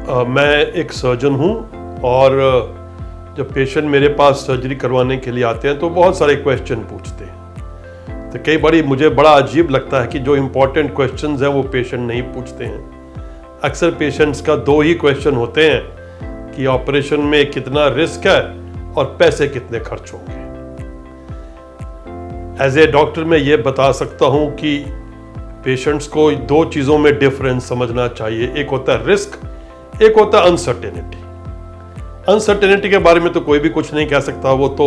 मैं एक सर्जन हूँ और जब पेशेंट मेरे पास सर्जरी करवाने के लिए आते हैं तो बहुत सारे क्वेश्चन पूछते हैं। तो कई बार मुझे बड़ा अजीब लगता है कि जो इम्पोर्टेंट क्वेश्चंस हैं वो पेशेंट नहीं पूछते हैं। अक्सर पेशेंट्स का दो ही क्वेश्चन होते हैं कि ऑपरेशन में कितना रिस्क है और पैसे कितने खर्च होंगे। एज ए डॉक्टर मैं ये बता सकता हूँ कि पेशेंट्स को दो चीज़ों में डिफरेंस समझना चाहिए। एक होता है रिस्क, एक होता है अनसर्टेनिटी। अनसर्टेनिटी के बारे में तो कोई भी कुछ नहीं कह सकता, वो तो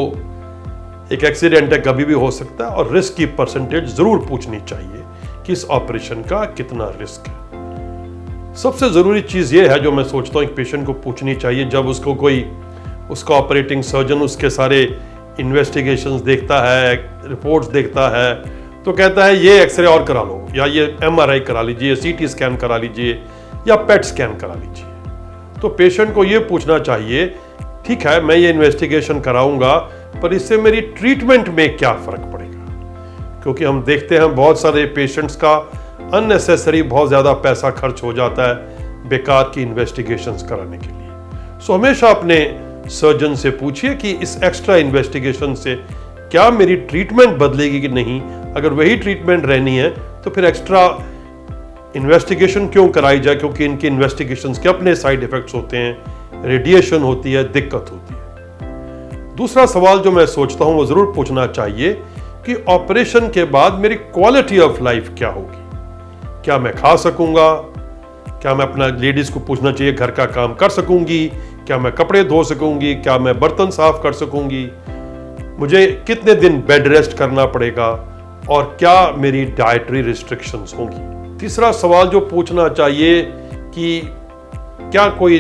एक एक्सीडेंट है, कभी भी हो सकता है। और रिस्क की परसेंटेज जरूर पूछनी चाहिए कि इस ऑपरेशन का कितना रिस्क है। सबसे जरूरी चीज़ ये है जो मैं सोचता हूँ एक पेशेंट को पूछनी चाहिए जब उसको कोई उसका ऑपरेटिंग सर्जन उसके सारे इन्वेस्टिगेशंस देखता है, रिपोर्ट्स देखता है, तो कहता है ये एक्सरे और करा लो, या ये MRI करा लीजिए, CT स्कैन करा लीजिए, या PET स्कैन करा लीजिए। तो पेशेंट को ये पूछना चाहिए, ठीक है मैं ये इन्वेस्टिगेशन कराऊंगा, पर इससे मेरी ट्रीटमेंट में क्या फर्क पड़ेगा। क्योंकि हम देखते हैं बहुत सारे पेशेंट्स का अननेसेसरी बहुत ज़्यादा पैसा खर्च हो जाता है बेकार की इन्वेस्टिगेशंस कराने के लिए। सो हमेशा अपने सर्जन से पूछिए कि इस एक्स्ट्रा इन्वेस्टिगेशन से क्या मेरी ट्रीटमेंट बदलेगी कि नहीं। अगर वही ट्रीटमेंट रहनी है तो फिर एक्स्ट्रा इन्वेस्टिगेशन क्यों कराई जाए, क्योंकि इनकी इन्वेस्टिगेशंस के अपने साइड इफेक्ट्स होते हैं, रेडिएशन होती है, दिक्कत होती है। दूसरा सवाल जो मैं सोचता हूं वो जरूर पूछना चाहिए कि ऑपरेशन के बाद मेरी क्वालिटी ऑफ लाइफ क्या होगी। क्या मैं खा सकूंगा, क्या मैं अपना लेडीज को पूछना चाहिए घर का काम कर सकूंगी, क्या मैं कपड़े धो सकूंगी, क्या मैं बर्तन साफ कर सकूंगी, मुझे कितने दिन बेड रेस्ट करना पड़ेगा, और क्या मेरी डाइटरी रिस्ट्रिक्शंस होंगी। तीसरा सवाल जो पूछना चाहिए कि क्या कोई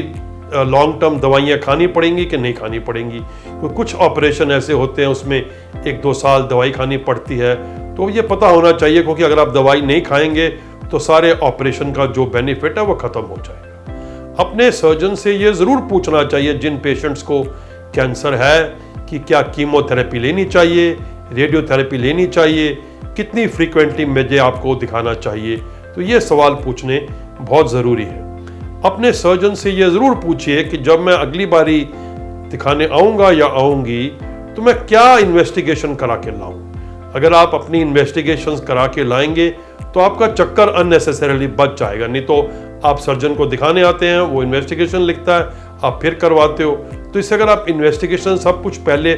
लॉन्ग टर्म दवाइयाँ खानी पड़ेंगी कि नहीं खानी पड़ेंगी। क्योंकि कुछ ऑपरेशन ऐसे होते हैं उसमें 1-2 साल दवाई खानी पड़ती है, तो ये पता होना चाहिए, क्योंकि अगर आप दवाई नहीं खाएंगे तो सारे ऑपरेशन का जो बेनिफिट है वो खत्म हो जाएगा। अपने सर्जन से ये ज़रूर पूछना चाहिए जिन पेशेंट्स को कैंसर है कि क्या कीमोथेरेपी लेनी चाहिए, रेडियोथेरेपी लेनी चाहिए, कितनी फ्रीक्वेंटली मुझे आपको दिखाना चाहिए। तो ये सवाल पूछने बहुत ज़रूरी है। अपने सर्जन से ये ज़रूर पूछिए कि जब मैं अगली बारी दिखाने आऊँगा या आऊँगी तो मैं क्या इन्वेस्टिगेशन करा के लाऊँ। अगर आप अपनी इन्वेस्टिगेशंस करा के लाएंगे तो आपका चक्कर अननेसेसरीली बच जाएगा। नहीं तो आप सर्जन को दिखाने आते हैं, वो इन्वेस्टिगेशन लिखता है, आप फिर करवाते हो। तो इससे अगर आप इन्वेस्टिगेशन सब कुछ पहले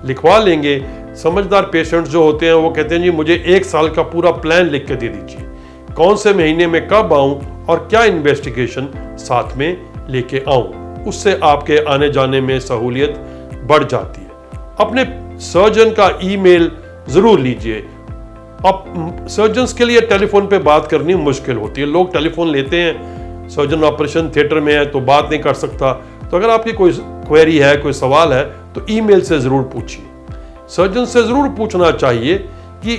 लिखवा लेंगे, समझदार पेशेंट्स जो होते हैं वो कहते हैं जी मुझे 1 साल का पूरा प्लान लिख के दे दीजिए, कौन से महीने में कब आऊं और क्या इन्वेस्टिगेशन साथ में लेके आऊं। उससे आपके आने जाने में सहूलियत बढ़ जाती है। अपने सर्जन का ईमेल जरूर लीजिए। अब सर्जन्स के लिए टेलीफोन पे बात करनी मुश्किल होती है। लोग टेलीफोन लेते हैं, सर्जन ऑपरेशन थिएटर में है तो बात नहीं कर सकता। तो अगर आपकी कोई क्वेरी है, कोई सवाल है, तो ईमेल से जरूर पूछिए। सर्जन से जरूर पूछना चाहिए कि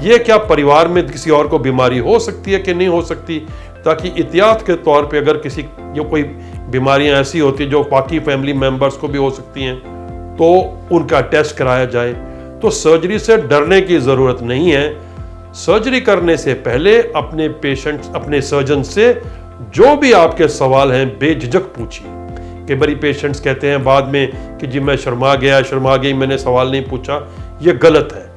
ये क्या परिवार में किसी और को बीमारी हो सकती है कि नहीं हो सकती, ताकि एहतियात के तौर पे अगर किसी जो कोई बीमारियां ऐसी होती हैं जो बाकी फैमिली मेंबर्स को भी हो सकती हैं तो उनका टेस्ट कराया जाए। तो सर्जरी से डरने की ज़रूरत नहीं है। सर्जरी करने से पहले अपने पेशेंट्स, अपने सर्जन से जो भी आपके सवाल हैं बेझिझक पूछिए। कई बार पेशेंट्स कहते हैं बाद में कि जी मैं शर्मा गई, मैंने सवाल नहीं पूछा। ये गलत है।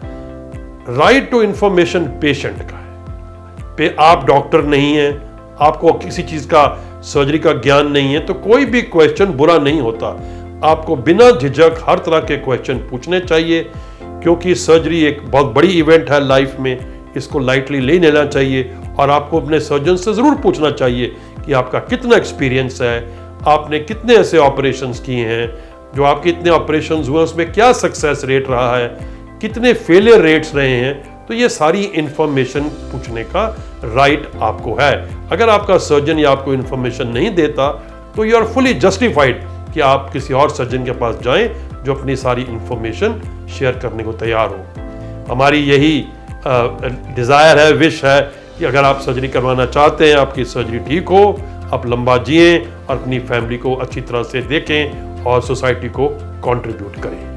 राइट टू इंफॉर्मेशन पेशेंट का है। आप डॉक्टर नहीं हैं, आपको किसी चीज़ का सर्जरी का ज्ञान नहीं है, तो कोई भी क्वेश्चन बुरा नहीं होता। आपको बिना झिझक हर तरह के क्वेश्चन पूछने चाहिए, क्योंकि सर्जरी एक बहुत बड़ी इवेंट है लाइफ में, इसको लाइटली ले लेना चाहिए। और आपको अपने सर्जन से ज़रूर पूछना चाहिए कि आपका कितना एक्सपीरियंस है, आपने कितने ऐसे ऑपरेशंस किए हैं, जो आपके इतने ऑपरेशंस हुए उसमें क्या सक्सेस रेट रहा है, कितने फेलियर रेट्स रहे हैं। तो ये सारी इंफॉर्मेशन पूछने का राइट आपको है। अगर आपका सर्जन या आपको इंफॉर्मेशन नहीं देता तो यू आर फुली जस्टिफाइड कि आप किसी और सर्जन के पास जाएं जो अपनी सारी इंफॉर्मेशन शेयर करने को तैयार हो। हमारी यही डिज़ायर है, विश है कि अगर आप सर्जरी करवाना चाहते हैं, आपकी सर्जरी ठीक हो, आप लंबा जिएं और अपनी फैमिली को अच्छी तरह से देखें और सोसाइटी को कंट्रीब्यूट करें।